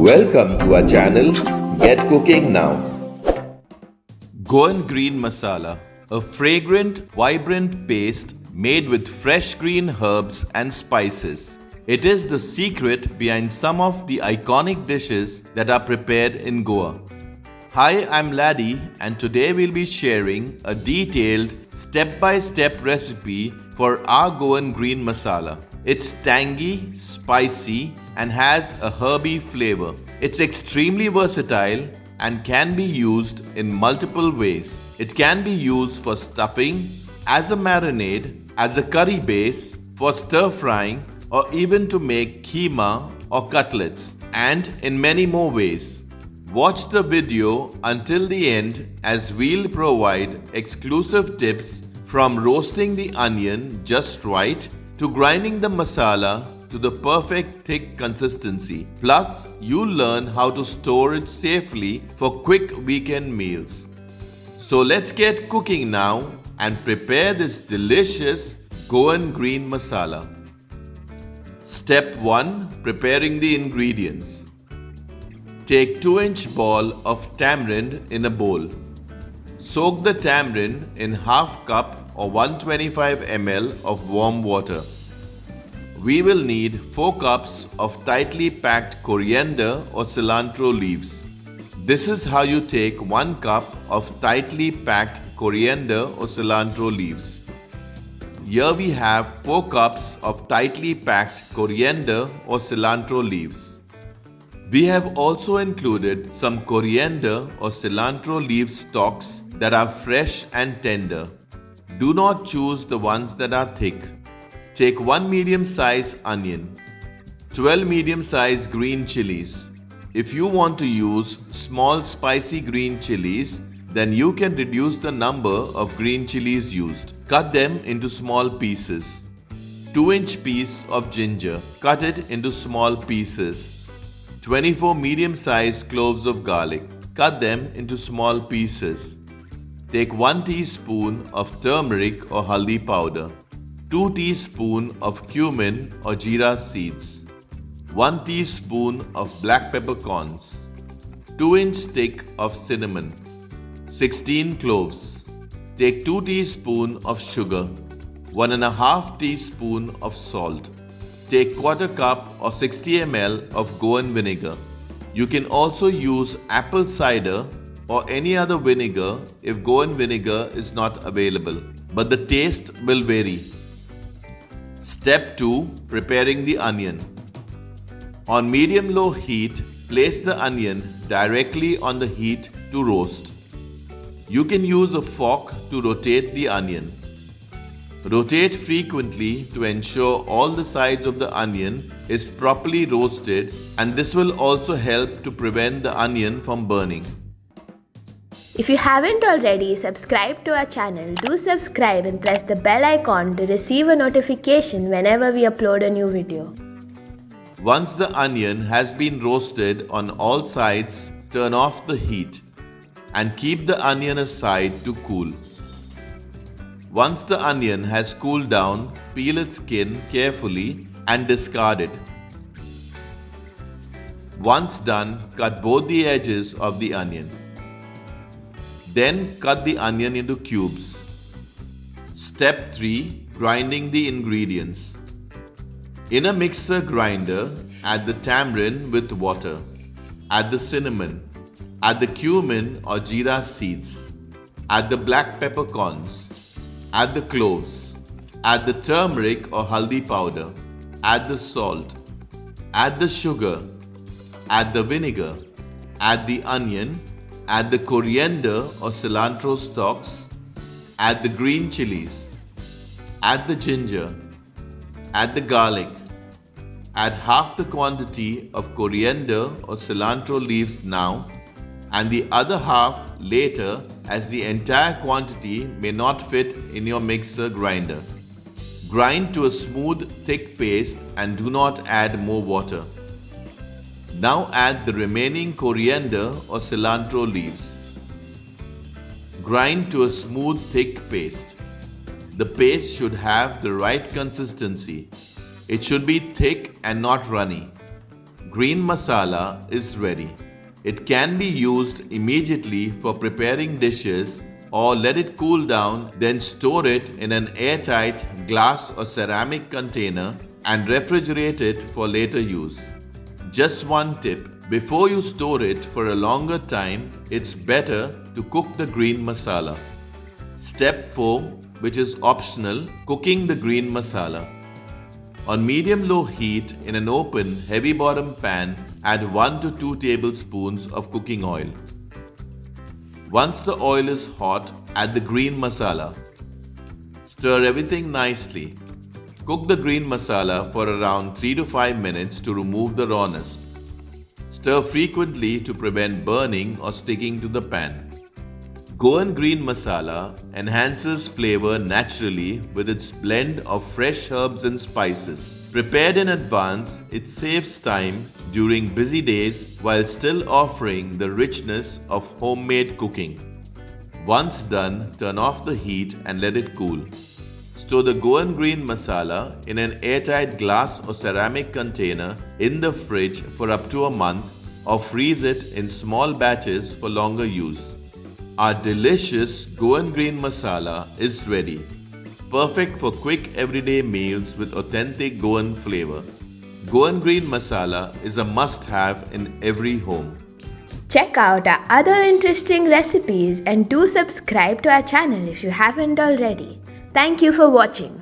Welcome to our channel, Get Cooking Now. Goan Green Masala, a fragrant, vibrant paste made with fresh green herbs and spices. It is the secret behind some of the iconic dishes that are prepared in Goa. Hi, I'm Laddie, and today we'll be sharing a detailed step-by-step recipe for our Goan Green Masala. It's tangy, spicy, and has a herby flavor. It's extremely versatile and can be used in multiple ways. It can be used for stuffing, as a marinade, as a curry base, for stir frying, or even to make keema or cutlets, and in many more ways. Watch the video until the end as we'll provide exclusive tips from roasting the onion just right to grinding the masala to the perfect thick consistency. Plus, you'll learn how to store it safely for quick weekend meals. So let's get cooking now and prepare this delicious Goan Green Masala. Step 1. Preparing the ingredients. Take 2-inch ball of tamarind in a bowl. Soak the tamarind in half cup or 125 ml of warm water. We will need 4 cups of tightly packed coriander or cilantro leaves. This is how you take 1 cup of tightly packed coriander or cilantro leaves. Here we have 4 cups of tightly packed coriander or cilantro leaves. We have also included some coriander or cilantro leaf stalks that are fresh and tender. Do not choose the ones that are thick. Take 1 medium-sized onion, 12 medium-sized green chilies. If you want to use small spicy green chilies, then you can reduce the number of green chilies used. Cut them into small pieces. 2-inch piece of ginger. Cut it into small pieces. 24 medium-sized cloves of garlic. Cut them into small pieces. Take 1 teaspoon of turmeric or haldi powder. 2 teaspoons of cumin or jeera seeds. 1 teaspoon of black peppercorns. 2-inch stick of cinnamon. 16 cloves. Take 2 teaspoons of sugar. 1.5 teaspoon of salt. Take 1/4 cup or 60 ml of Goan vinegar. You can also use apple cider or any other vinegar if Goan vinegar is not available, but the taste will vary. Step 2. Preparing the onion. On medium-low heat, place the onion directly on the heat to roast. You can use a fork to rotate the onion. Rotate frequently to ensure all the sides of the onion is properly roasted, and this will also help to prevent the onion from burning. If you haven't already subscribed to our channel, do subscribe and press the bell icon to receive a notification whenever we upload a new video. Once the onion has been roasted on all sides, turn off the heat and keep the onion aside to cool. Once the onion has cooled down, peel its skin carefully and discard it. Once done, cut both the edges of the onion. Then cut the onion into cubes. Step 3. Grinding the ingredients. In a mixer grinder, add the tamarind with water. Add the cinnamon. Add the cumin or jeera seeds. Add the black peppercorns. Add the cloves. Add the turmeric or haldi powder. Add the salt. Add the sugar. Add the vinegar. Add the onion. Add the coriander or cilantro stalks. Add the green chilies. Add the ginger. Add the garlic. Add half the quantity of coriander or cilantro leaves now, and the other half later, as the entire quantity may not fit in your mixer grinder. Grind to a smooth, thick paste and do not add more water. Now add the remaining coriander or cilantro leaves. Grind to a smooth, thick paste. The paste should have the right consistency. It should be thick and not runny. green masala is ready. It can be used immediately for preparing dishes or let it cool down, then store it in an airtight glass or ceramic container and refrigerate it for later use. Just one tip, before you store it for a longer time, it's better to cook the green masala. Step 4, which is optional, cooking the green masala. On medium-low heat in an open, heavy-bottom pan, add 1 to 2 tablespoons of cooking oil. Once the oil is hot, add the green masala. Stir everything nicely. Cook the green masala for around 3 to 5 minutes to remove the rawness. Stir frequently to prevent burning or sticking to the pan. Goan Green Masala enhances flavor naturally with its blend of fresh herbs and spices. Prepared in advance, it saves time during busy days while still offering the richness of homemade cooking. Once done, turn off the heat and let it cool. Store the Goan Green Masala in an airtight glass or ceramic container in the fridge for up to a month or freeze it in small batches for longer use. Our delicious Goan Green Masala is ready. Perfect for quick everyday meals with authentic Goan flavor. Goan Green Masala is a must-have in every home. Check out our other interesting recipes and do subscribe to our channel if you haven't already. Thank you for watching.